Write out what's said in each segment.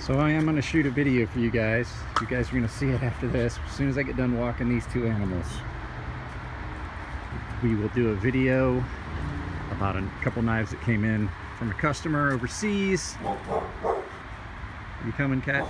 So I am going to shoot a video for you guys. You guys are going to see it after this. As soon as I get done walking these two animals, we will do a video about a couple knives that came in from a customer overseas. You coming, Cat?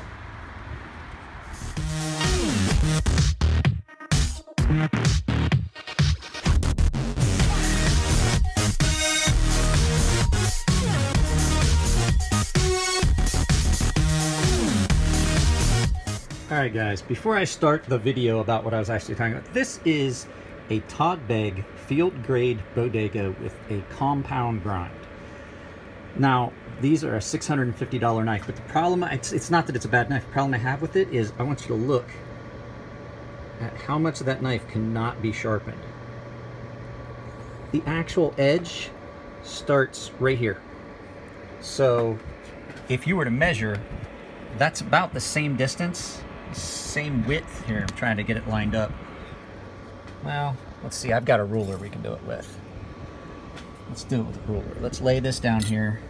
Alright guys, before I start the video about what I was actually talking about, this is a Todd Begg field grade bodega with a compound grind. Now, these are a $650 knife, but the problem, it's not that it's a bad knife, the problem I have with it is I want you to look at how much of that knife cannot be sharpened. The actual edge starts right here. So, if you were to measure, that's about the same distance, same width. Here, I'm trying to get it lined up. Well, let's see, I've got a ruler we can do it with. Let's do it with a ruler. Let's lay this down here.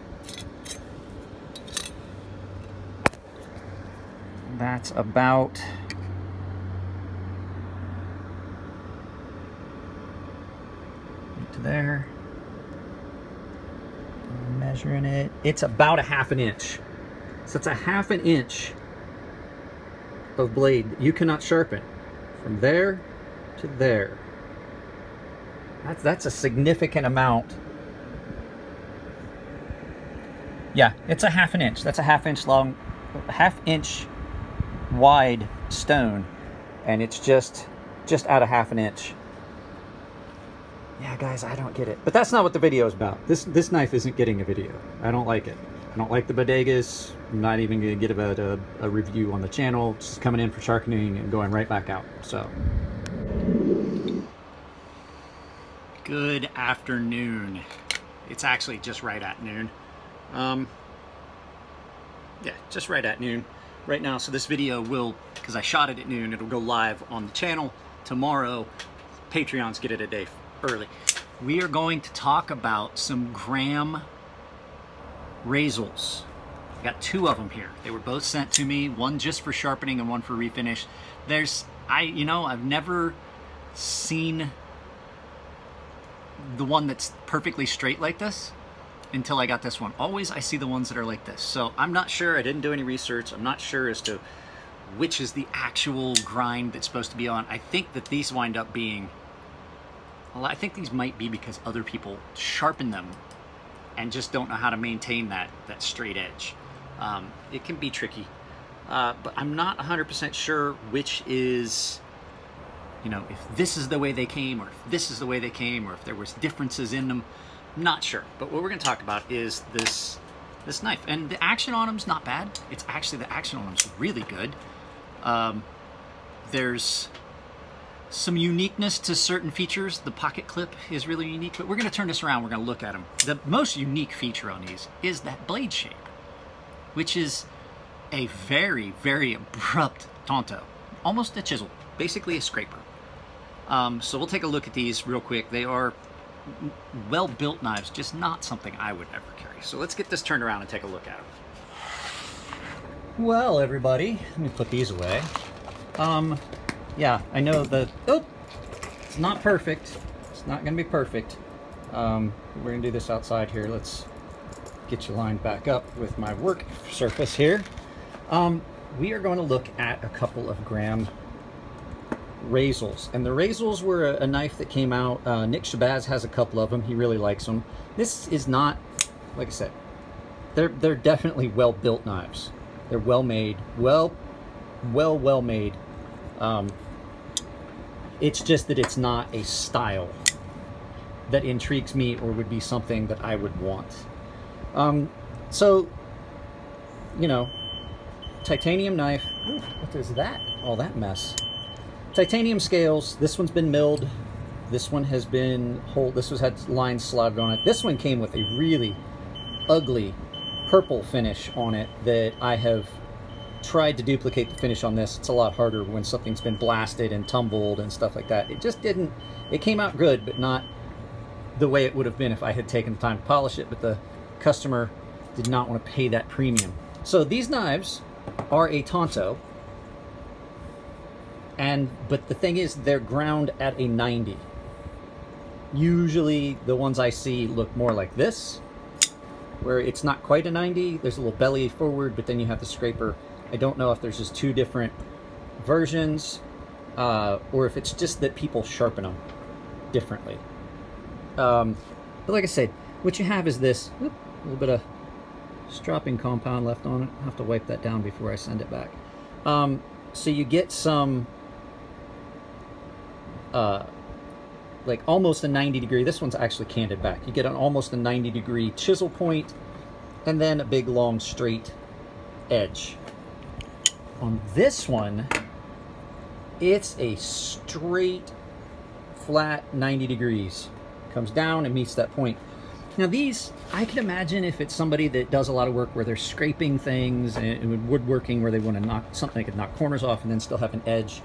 That's about to there. I'm measuring it. It's about a ½ inch. So it's a ½ inch of blade that you cannot sharpen from there to there. That's a significant amount. Yeah, it's a ½ inch. That's a ½ inch long, ½ inch wide stone, and it's just out a ½ inch. Yeah, guys, I don't get it. But that's not what the video is about. This knife isn't getting a video. I don't like it. I don't like the bodegas. I'm not even going to get a review on the channel. It's just coming in for sharpening and going right back out. So, good afternoon. It's actually just right at noon. Yeah, just right at noon right now. So this video will, because I shot it at noon, it'll go live on the channel tomorrow. Patreons get it a day early. We are going to talk about some Graham Razels. I got two of them here. They were both sent to me, one just for sharpening and one for refinish. I've never seen the one that's perfectly straight like this until I got this one. Always I see the ones that are like this. So I'm not sure, I didn't do any research. I'm not sure as to which is the actual grind that's supposed to be on. I think that these wind up being, well, I think these might be because other people sharpen them and just don't know how to maintain that straight edge. It can be tricky, but I'm not 100% sure which is, if this is the way they came, or if this is the way they came, or if there was differences in them. I'm not sure. But what we're going to talk about is this knife, and the action on them's not bad. It's actually, the action on them's really good. There's some uniqueness to certain features. The pocket clip is really unique, but we're going to turn this around. We're going to look at them. The most unique feature on these is that blade shape, which is a very, very abrupt tonto, almost a chisel, basically a scraper. So we'll take a look at these real quick. They are well-built knives, just not something I would ever carry. So let's get this turned around and take a look at them. Well, everybody, let me put these away. Yeah, I know that, it's not perfect. It's not going to be perfect. We're going to do this outside here. Let's get you lined back up with my work surface here. We are going to look at a couple of Graham Razels. And the Razels were a knife that came out. Nick Shabazz has a couple of them. He really likes them. This is not, like I said, they're definitely well-built knives. They're well-made, well made. It's just that it's not a style that intrigues me or would be something that I would want. So, titanium knife. Ooh, what is that? All that mess. Titanium scales. This one's been milled. This one has been this was had lines slobbed on it. This one came with a really ugly purple finish on it that I have tried to duplicate the finish on this. It's a lot harder when something's been blasted and tumbled and stuff like that. It just didn't, it came out good, but not the way it would have been if I had taken the time to polish it, but the customer did not want to pay that premium. So these knives are a Tonto, but the thing is, they're ground at a 90. Usually the ones I see look more like this, where it's not quite a 90. There's a little belly forward, but then you have the scraper. I don't know if there's just two different versions, or if it's just that people sharpen them differently. But like I said, what you have is this, a little bit of stropping compound left on it. I'll have to wipe that down before I send it back. So you get some, like almost a 90 degree, this one's actually canted back. You get an almost a 90 degree chisel point, and then a big long straight edge. On this one, it's a straight, flat 90 degrees. Comes down and meets that point. Now these, I can imagine if it's somebody that does a lot of work where they're scraping things and woodworking where they want to knock something, they could knock corners off and then still have an edge.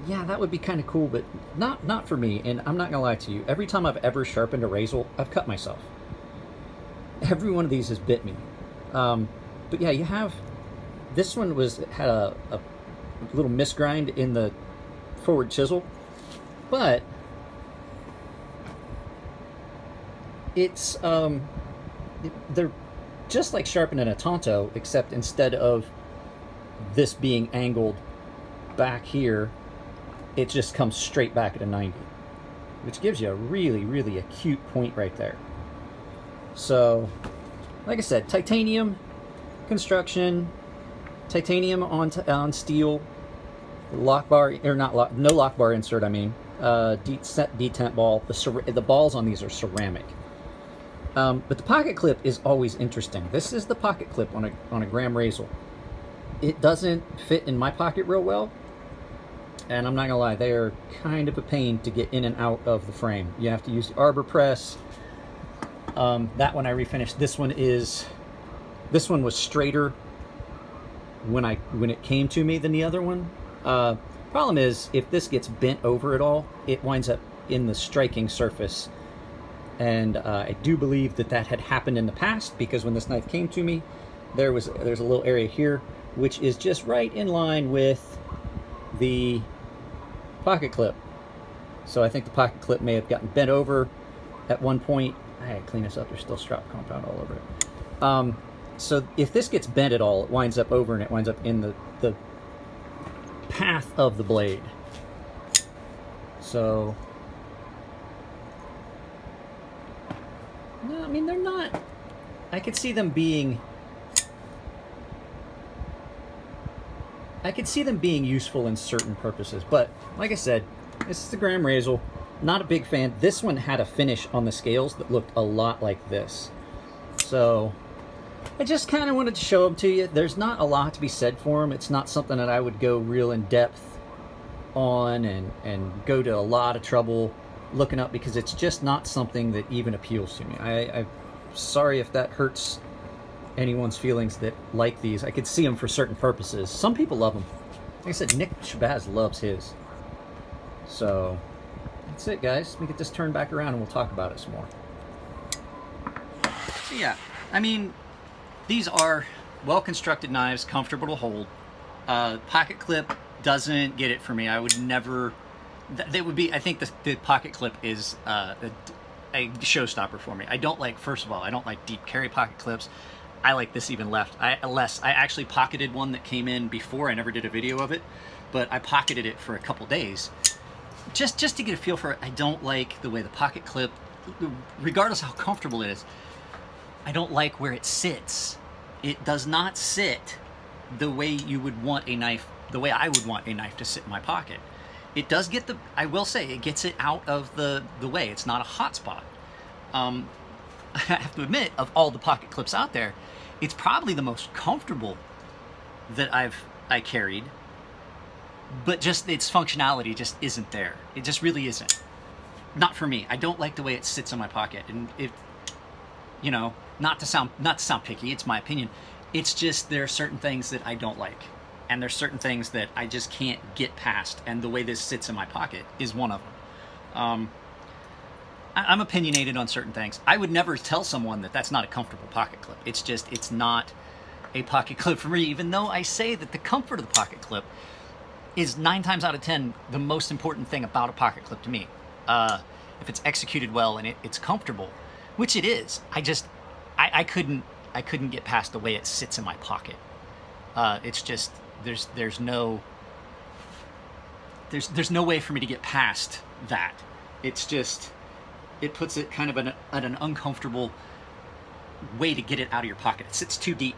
Yeah, that would be kind of cool, but not for me. And I'm not gonna lie to you, every time I've ever sharpened a Razel, I've cut myself. Every one of these has bit me. But yeah, you have, this one had a little misgrind in the forward chisel, but it's they're just like sharpening a Tonto, except instead of this being angled back here, it just comes straight back at a 90, which gives you a really, really acute point right there. So, like I said, titanium construction, titanium on steel, lock bar, or not lock, no lock bar insert, I mean, detent ball. The balls on these are ceramic. But the pocket clip is always interesting. This is the pocket clip on a Graham Razel. It doesn't fit in my pocket real well, and I'm not gonna lie, they are kind of a pain to get in and out of the frame. You have to use the arbor press. That one I refinished. This one was straighter when it came to me than the other one. Problem is, if this gets bent over at all, it winds up in the striking surface. And I do believe that had happened in the past, because when this knife came to me, there's a little area here which is just right in line with the pocket clip. So I think the pocket clip may have gotten bent over at one point. I had to clean this up, there's still strap compound all over it. So if this gets bent at all, it winds up over and it winds up in the path of the blade. So no, I mean, they're not, I could see them being useful in certain purposes, but like I said, this is the Graham Razel. Not a big fan. This one had a finish on the scales that looked a lot like this. So I just kind of wanted to show them to you. There's not a lot to be said for them. It's not something that I would go real in depth on and go to a lot of trouble looking up, because it's just not something that even appeals to me. I'm sorry if that hurts anyone's feelings that like these. I could see them for certain purposes. Some people love them. Like I said, Nick Shabazz loves his. So that's it, guys. Let me get this turned back around and we'll talk about it some more. So yeah, I mean, these are well-constructed knives, comfortable to hold. Pocket clip doesn't get it for me. I would never, they would be, I think the pocket clip is a showstopper for me. I don't like, first of all, I don't like deep carry pocket clips. I like this even less. I actually pocketed one that came in before. I never did a video of it, but I pocketed it for a couple days. Just to get a feel for it. I don't like the way the pocket clip, regardless of how comfortable it is, I don't like where it sits. It does not sit the way you would want a knife, the way I would want a knife to sit in my pocket. It does get the, I will say, it gets it out of the way. It's not a hot spot. I have to admit, of all the pocket clips out there, it's probably the most comfortable that I carried, but just its functionality just isn't there. It just really isn't. Not for me. I don't like the way it sits in my pocket, and it, you know, not to sound picky, it's my opinion. It's just there are certain things that I don't like, and there's certain things that I just can't get past, and the way this sits in my pocket is one of them. I'm opinionated on certain things. I would never tell someone that that's not a comfortable pocket clip. It's just, it's not, a pocket clip for me, even though I say that the comfort of the pocket clip is 9 times out of 10 the most important thing about a pocket clip to me. If it's executed well and it's comfortable, which it is, I couldn't get past the way it sits in my pocket. It's just there's no way for me to get past that. It's just, it puts it kind of at an uncomfortable way to get it out of your pocket. It sits too deep.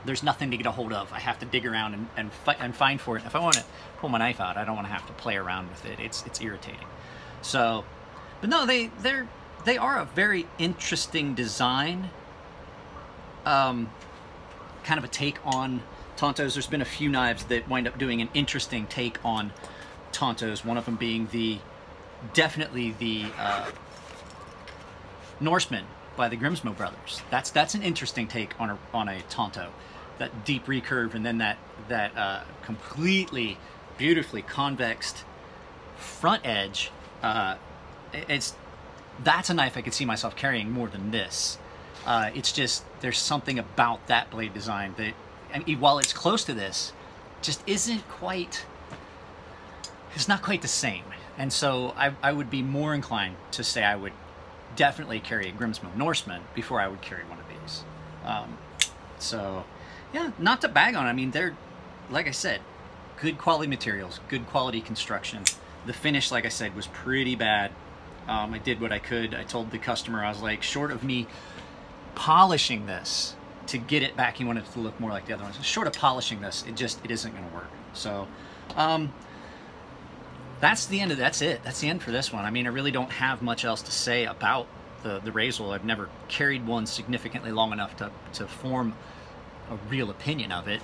There's nothing to get a hold of. I have to dig around and find for it. If I want to pull my knife out, I don't want to have to play around with it. It's irritating. So, but no, they are a very interesting design. Kind of a take on Tontos. There's been a few knives that wind up doing an interesting take on Tontos. One of them being definitely the Norseman by the Grimsmo brothers. That's an interesting take on a Tonto. That deep recurve, and then that completely beautifully convexed front edge. That's a knife I could see myself carrying more than this. It's just, there's something about that blade design that, and while it's close to this, just isn't quite, it's not quite the same. And so I would be more inclined to say I would definitely carry a Grimsmo Norseman before I would carry one of these. So yeah, not to bag on it. I mean, they're, like I said, good quality materials, good quality construction. The finish, like I said, was pretty bad. I did what I could. I told the customer, I was like, short of me polishing this to get it back, he wanted it to look more like the other ones. Short of polishing this, it isn't going to work. So that's the end of that's it. That's the end for this one. I mean, I really don't have much else to say about the Razel. I've never carried one significantly long enough to form a real opinion of it,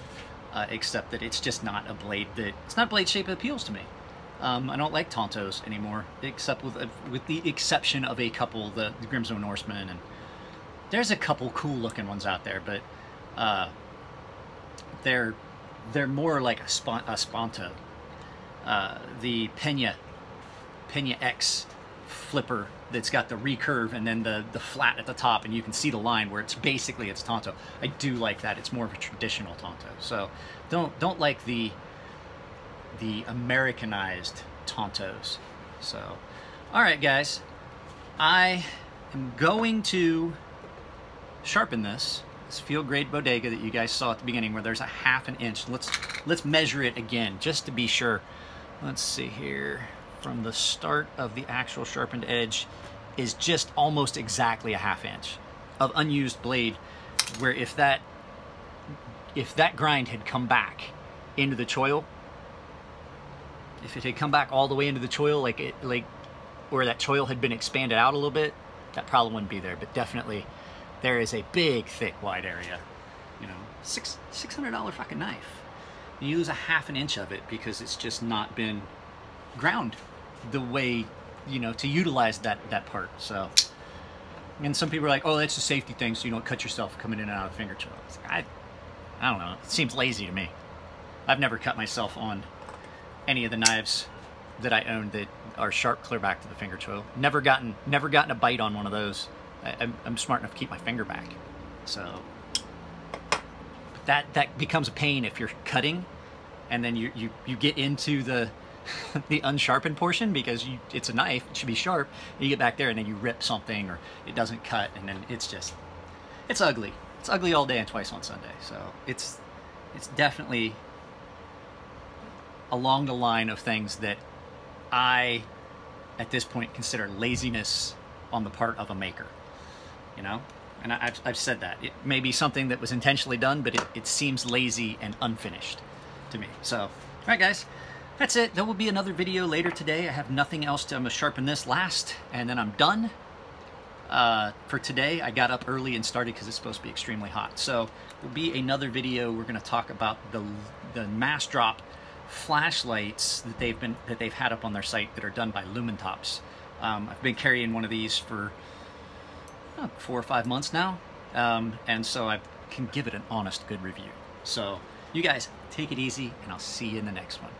except that it's just not a blade it's not a blade shape that appeals to me. I don't like Tontos anymore, except with the exception of a couple, the Grimsmo Norseman, and there's a couple cool looking ones out there, but they're more like a Sponto. The Pena X flipper that's got the recurve and then the flat at the top, and you can see the line where it's basically Tonto. I do like that. It's more of a traditional Tonto. So don't like the Americanized Tontos. So, all right, guys, I am going to sharpen this field grade bodega that you guys saw at the beginning, where there's a 1/2 inch. Let's measure it again just to be sure. Let's see here. From the start of the actual sharpened edge is just almost exactly a 1/2 inch of unused blade, where if that grind had come back into the choil, if it had come back all the way into the choil, or that choil had been expanded out a little bit, that probably wouldn't be there. But definitely there is a big, thick, wide area. You know, $600 fucking knife. You lose a 1/2 inch of it because it's just not been ground the way, you know, to utilize that part. So, and some people are like, oh, that's a safety thing, so you don't cut yourself coming in and out of the finger choil. I don't know. It seems lazy to me. I've never cut myself on any of the knives that I own that are sharp clear back to the finger choil. Never gotten a bite on one of those. I'm smart enough to keep my finger back. So, but that becomes a pain if you're cutting, and then you get into the the unsharpened portion, because it's a knife, it should be sharp. You get back there and then you rip something, or it doesn't cut, and then it's ugly. It's ugly all day and twice on Sunday. So it's definitely along the line of things that I, at this point, consider laziness on the part of a maker. You know, and I've said that. It may be something that was intentionally done, but it seems lazy and unfinished to me. So, all right, guys, that's it. There will be another video later today. I have nothing else I'm gonna sharpen this last, and then I'm done. For today, I got up early and started because it's supposed to be extremely hot. So there'll be another video. We're gonna talk about the mass drop flashlights that they've had up on their site that are done by Lumentops. I've been carrying one of these for 4 or 5 months now, and so I can give it an honest, good review. So you guys take it easy, and I'll see you in the next one.